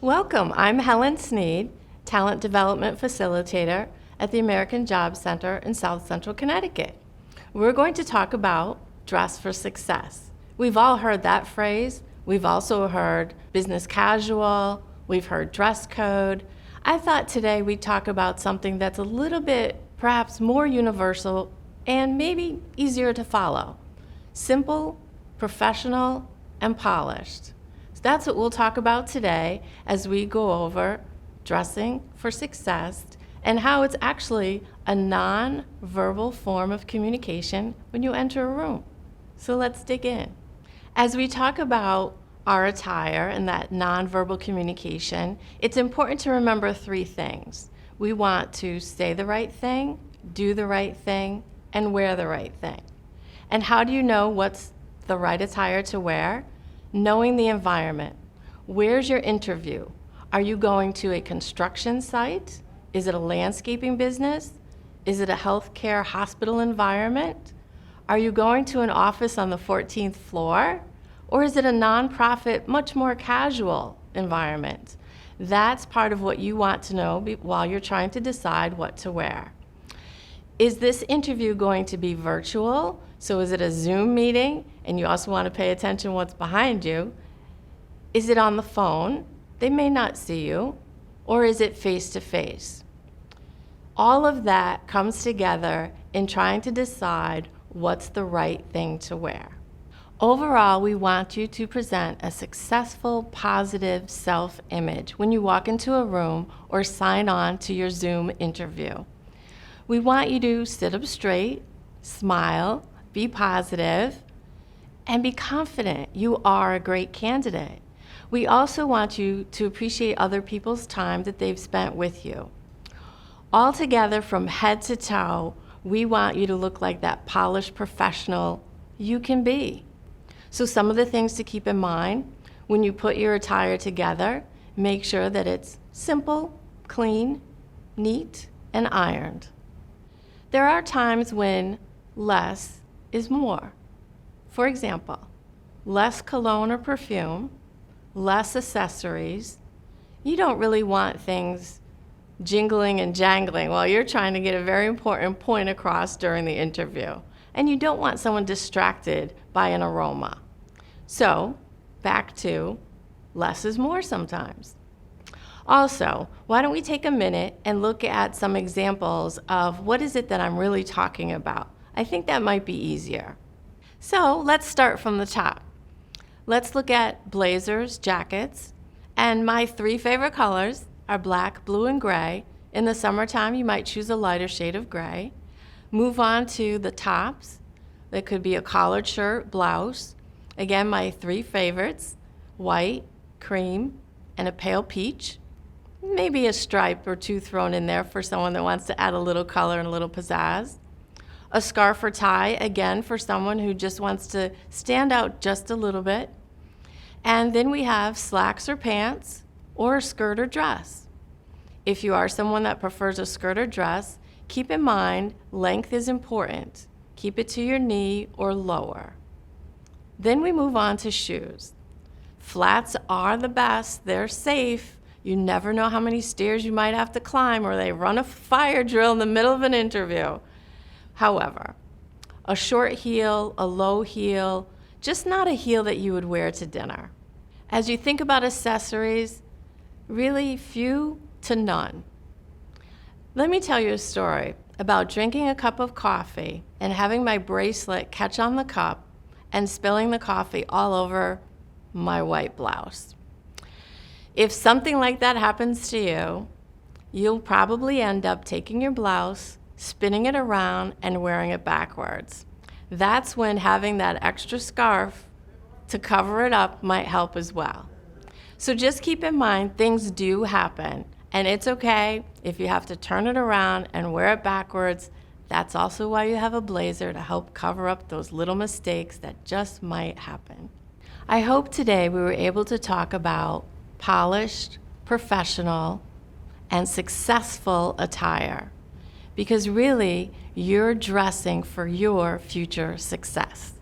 Welcome. I'm Helen Sneed, Talent Development Facilitator at the American Job Center in South Central Connecticut. We're going to talk about dress for success. We've all heard that phrase. We've also heard business casual. We've heard dress code. I thought today we'd talk about something that's a little bit perhaps more universal and maybe easier to follow. Simple, professional, and polished. So that's what we'll talk about today as we go over dressing for success and how it's actually a non-verbal form of communication when you enter a room. So let's dig in. As we talk about our attire and that non-verbal communication, it's important to remember three things. We want to say the right thing, do the right thing, and wear the right thing. And how do you know what's the right attire to wear? Knowing the environment. Where's your interview? Are you going to a construction site? Is it a landscaping business? Is it a healthcare hospital environment? Are you going to an office on the 14th floor? Or is it a nonprofit, much more casual environment? That's part of what you want to know while you're trying to decide what to wear. Is this interview going to be virtual? So is it a Zoom meeting? And you also want to pay attention what's behind you. Is it on the phone? They may not see you. Or is it face-to-face? All of that comes together in trying to decide what's the right thing to wear. Overall, we want you to present a successful, positive self-image when you walk into a room or sign on to your Zoom interview. We want you to sit up straight, smile, be positive, and be confident you are a great candidate. We also want you to appreciate other people's time that they've spent with you. Altogether, from head to toe, we want you to look like that polished professional you can be. So some of the things to keep in mind when you put your attire together, make sure that it's simple, clean, neat, and ironed. There are times when less is more. For example, less cologne or perfume, less accessories. You don't really want things jingling and jangling while you're trying to get a very important point across during the interview. And you don't want someone distracted by an aroma. So, back to less is more sometimes. Also, why don't we take a minute and look at some examples of what is it that I'm really talking about? I think that might be easier. So let's start from the top. Let's look at blazers, jackets, and my three favorite colors are black, blue, and gray. In the summertime, you might choose a lighter shade of gray. Move on to the tops. That could be a collared shirt, blouse. Again, my three favorites, white, cream, and a pale peach. Maybe a stripe or two thrown in there for someone that wants to add a little color and a little pizzazz. A scarf or tie, again, for someone who just wants to stand out just a little bit. And then we have slacks or pants, or a skirt or dress. If you are someone that prefers a skirt or dress, keep in mind length is important. Keep it to your knee or lower. Then we move on to shoes. Flats are the best. They're safe. You never know how many stairs you might have to climb, or they run a fire drill in the middle of an interview. However, a short heel, a low heel, just not a heel that you would wear to dinner. As you think about accessories, really few to none. Let me tell you a story about drinking a cup of coffee and having my bracelet catch on the cup and spilling the coffee all over my white blouse. If something like that happens to you, you'll probably end up taking your blouse, spinning it around, and wearing it backwards. That's when having that extra scarf to cover it up might help as well. So just keep in mind, things do happen, and it's okay if you have to turn it around and wear it backwards. That's also why you have a blazer, to help cover up those little mistakes that just might happen. I hope today we were able to talk about polished, professional, and successful attire, because really you're dressing for your future success.